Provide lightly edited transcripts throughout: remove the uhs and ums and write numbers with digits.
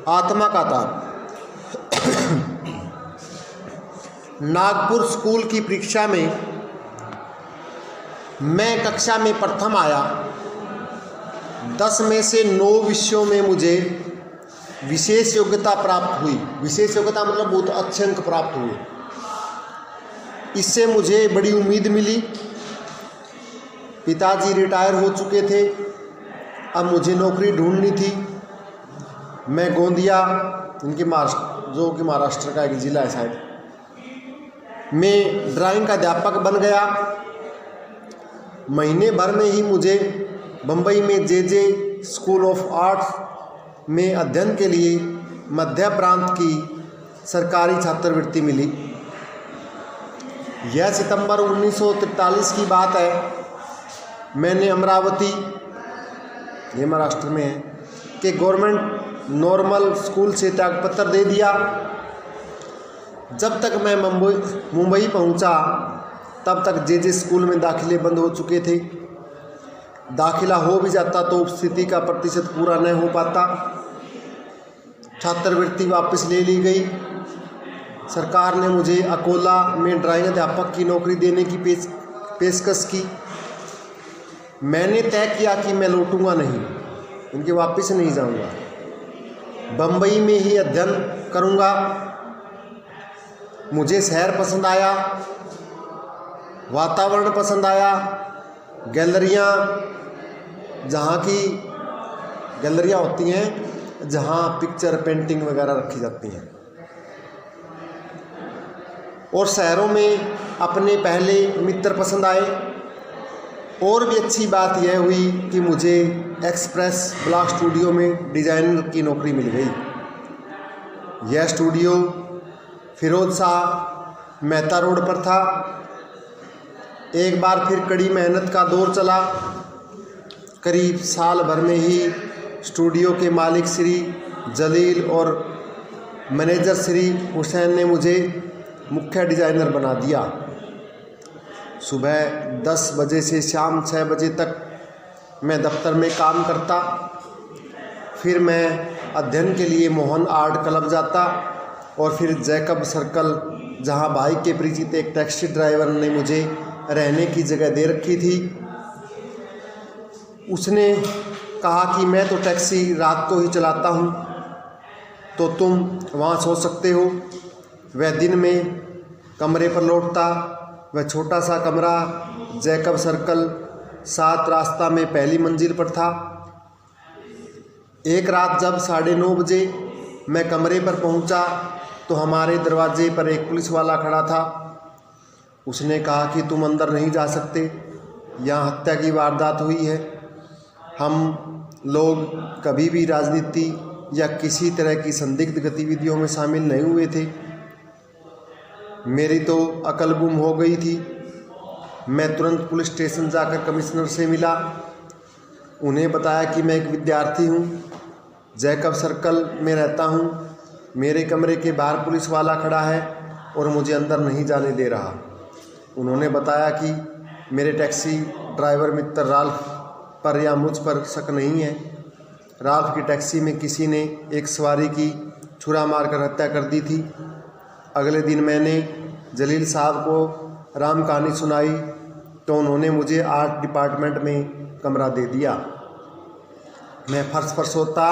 आत्मा का ताप। नागपुर स्कूल की परीक्षा में मैं कक्षा में प्रथम आया। 10 में से 9 विषयों में मुझे विशेष योग्यता प्राप्त हुई। विशेष योग्यता मतलब बहुत अच्छे अंक प्राप्त हुए। इससे मुझे बड़ी उम्मीद मिली। पिताजी रिटायर हो चुके थे, अब मुझे नौकरी ढूंढनी थी। मैं गोंदिया, इनके महाराष्ट्र, जो कि महाराष्ट्र का एक ज़िला है शायद, मैं ड्राइंग का अध्यापक बन गया। महीने भर में ही मुझे बम्बई में जे स्कूल ऑफ आर्ट्स में अध्ययन के लिए मध्य प्रांत की सरकारी छात्रवृत्ति मिली। यह सितंबर 1943 की बात है। मैंने अमरावती, ये महाराष्ट्र में है, के गवर्नमेंट नॉर्मल स्कूल से त्यागपत्र दे दिया। जब तक मैं मुंबई पहुंचा तब तक जे स्कूल में दाखिले बंद हो चुके थे। दाखिला हो भी जाता तो उपस्थिति का प्रतिशत पूरा न हो पाता। छात्रवृत्ति वापस ले ली गई। सरकार ने मुझे अकोला में ड्राइंग अध्यापक की नौकरी देने की पेशकश की। मैंने तय किया कि मैं लौटूंगा नहीं, इनके वापस नहीं जाऊंगा, बम्बई में ही अध्ययन करूंगा। मुझे शहर पसंद आया, वातावरण पसंद आया। गैलरियाँ, जहाँ की गैलरियाँ होती हैं जहाँ पिक्चर पेंटिंग वगैरह रखी जाती हैं, और शहरों में अपने पहले मित्र पसंद आए। और भी अच्छी बात यह हुई कि मुझे एक्सप्रेस ब्लॉक स्टूडियो में डिज़ाइनर की नौकरी मिल गई। यह स्टूडियो फिरोज शाह मेहता रोड पर था। एक बार फिर कड़ी मेहनत का दौर चला। करीब साल भर में ही स्टूडियो के मालिक श्री जलील और मैनेजर श्री हुसैन ने मुझे मुख्य डिज़ाइनर बना दिया। सुबह 10 बजे से शाम 6 बजे तक मैं दफ्तर में काम करता। फिर मैं अध्ययन के लिए मोहन आर्ट क्लब जाता, और फिर जैकब सर्कल, जहां भाई के परिचित एक टैक्सी ड्राइवर ने मुझे रहने की जगह दे रखी थी। उसने कहा कि मैं तो टैक्सी रात को ही चलाता हूं, तो तुम वहां सो सकते हो। वह दिन में कमरे पर लौटता। वह छोटा सा कमरा जैकब सर्कल 7 रास्ता में पहली मंजिल पर था। एक रात जब 9:30 बजे मैं कमरे पर पहुंचा तो हमारे दरवाजे पर एक पुलिस वाला खड़ा था। उसने कहा कि तुम अंदर नहीं जा सकते, यहाँ हत्या की वारदात हुई है। हम लोग कभी भी राजनीति या किसी तरह की संदिग्ध गतिविधियों में शामिल नहीं हुए थे। मेरी तो अकल गुम हो गई थी। मैं तुरंत पुलिस स्टेशन जाकर कमिश्नर से मिला। उन्हें बताया कि मैं एक विद्यार्थी हूँ, जैकब सर्कल में रहता हूँ। मेरे कमरे के बाहर पुलिस वाला खड़ा है और मुझे अंदर नहीं जाने दे रहा। उन्होंने बताया कि मेरे टैक्सी ड्राइवर मित्र राल्फ पर या मुझ पर शक नहीं है। राल्फ की टैक्सी में किसी ने एक सवारी की छुरा मारकर हत्या कर दी थी। अगले दिन मैंने जलील साहब को राम कहानी सुनाई तो उन्होंने मुझे आर्ट डिपार्टमेंट में कमरा दे दिया। मैं फर्श पर सोता।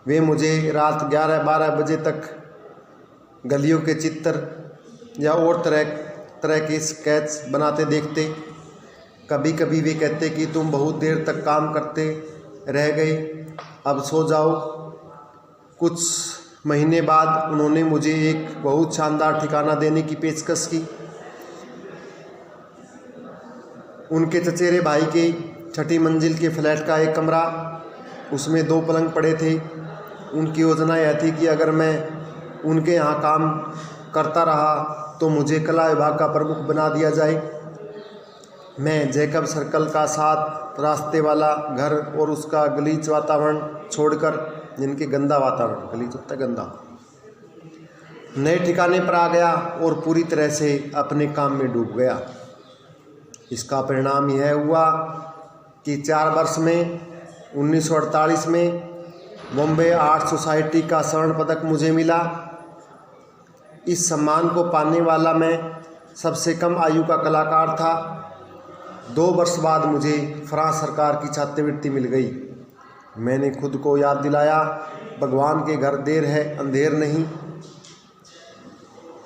वे मुझे रात 11-12 बजे तक गलियों के चित्र या और तरह के स्केच बनाते देखते। कभी कभी वे कहते कि तुम बहुत देर तक काम करते रह गए, अब सो जाओ। कुछ महीने बाद उन्होंने मुझे एक बहुत शानदार ठिकाना देने की पेशकश की। उनके चचेरे भाई के 6ठी मंजिल के फ्लैट का एक कमरा, उसमें 2 पलंग पड़े थे। उनकी योजना यह थी कि अगर मैं उनके यहाँ काम करता रहा तो मुझे कला विभाग का प्रमुख बना दिया जाए। मैं जैकब सर्कल का 7 रास्ते वाला घर और उसका गलीच वातावरण छोड़कर, जिनके गंदा वातावरण, गलीच होता है गंदा, नए ठिकाने पर आ गया और पूरी तरह से अपने काम में डूब गया। इसका परिणाम यह हुआ कि 4 वर्ष में 1948 में बॉम्बे आर्ट सोसाइटी का स्वर्ण पदक मुझे मिला। इस सम्मान को पाने वाला मैं सबसे कम आयु का कलाकार था। 2 वर्ष बाद मुझे फ्रांस सरकार की छात्रवृत्ति मिल गई। मैंने खुद को याद दिलाया, भगवान के घर देर है अंधेर नहीं।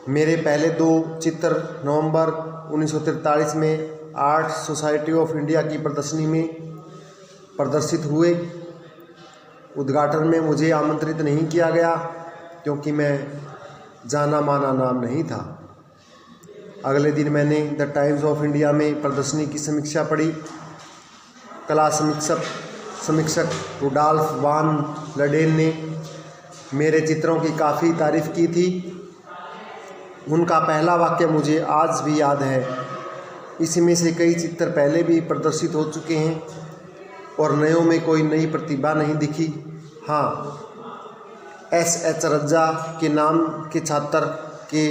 मेरे पहले 2 चित्र नवंबर 1943 में आर्ट सोसाइटी ऑफ इंडिया की प्रदर्शनी में प्रदर्शित हुए। उद्घाटन में मुझे आमंत्रित नहीं किया गया क्योंकि मैं जाना माना नाम नहीं था। अगले दिन मैंने द टाइम्स ऑफ इंडिया में प्रदर्शनी की समीक्षा पढ़ी। कला समीक्षक रुडॉल्फ वान लडेन ने मेरे चित्रों की काफ़ी तारीफ़ की थी। उनका पहला वाक्य मुझे आज भी याद है। इसमें से कई चित्र पहले भी प्रदर्शित हो चुके हैं और नयों में कोई नई प्रतिभा नहीं दिखी। हाँ, S.H. रज्जा के नाम के छात्र के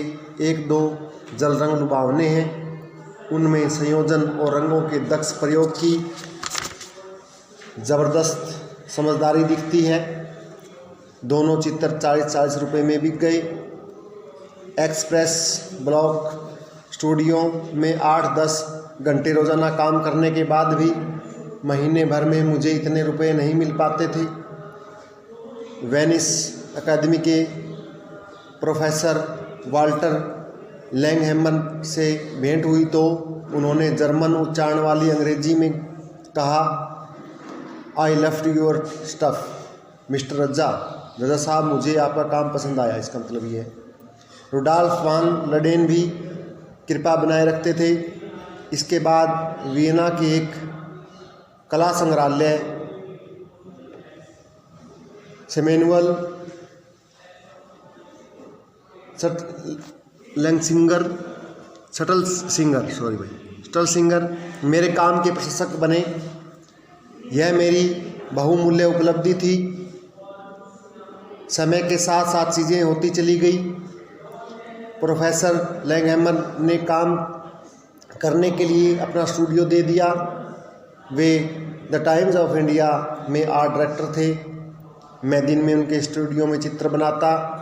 1-2 जल रंग लुभावने हैं। उनमें संयोजन और रंगों के दक्ष प्रयोग की ज़बरदस्त समझदारी दिखती है। दोनों चित्र 40-40 रुपये में बिक गए। एक्सप्रेस ब्लॉक स्टूडियो में 8-10 घंटे रोज़ाना काम करने के बाद भी महीने भर में मुझे इतने रुपए नहीं मिल पाते थे। वेनिस अकादमी के प्रोफेसर वाल्टर लैंगहैमर से भेंट हुई तो उन्होंने जर्मन उच्चारण वाली अंग्रेजी में कहा, I loved your stuff mister Raza साहब, मुझे आपका काम पसंद आया। इसका मतलब ये है। रुडॉल्फ वान लडेन भी कृपा बनाए रखते थे। इसके बाद वियना के एक कला संग्रहालय सेमेनुअल शटल सिंगर मेरे काम के प्रशंसक बने। यह मेरी बहुमूल्य उपलब्धि थी। समय के साथ साथ चीज़ें होती चली गई। प्रोफेसर लैंगहैमर ने काम करने के लिए अपना स्टूडियो दे दिया। Way the times of India में आर्ट डायरेक्टर थे। मैं दिन में उनके स्टूडियो में चित्र बनाता,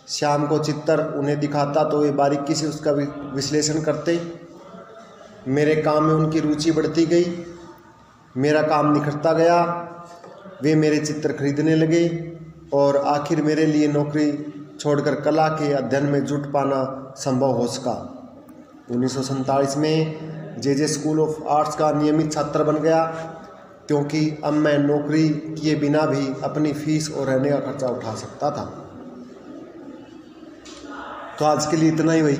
शाम को चित्र उन्हें दिखाता तो वे बारीकी से उसका विश्लेषण करते। मेरे काम में उनकी रुचि बढ़ती गई, मेरा काम निखरता गया। वे मेरे चित्र खरीदने लगे और आखिर मेरे लिए नौकरी छोड़कर कला के अध्ययन में जुट पाना संभव हो सका। 1947 में जे स्कूल ऑफ आर्ट्स का नियमित छात्र बन गया क्योंकि अब मैं नौकरी किए बिना भी अपनी फीस और रहने का खर्चा उठा सकता था। तो आज के लिए इतना ही भाई।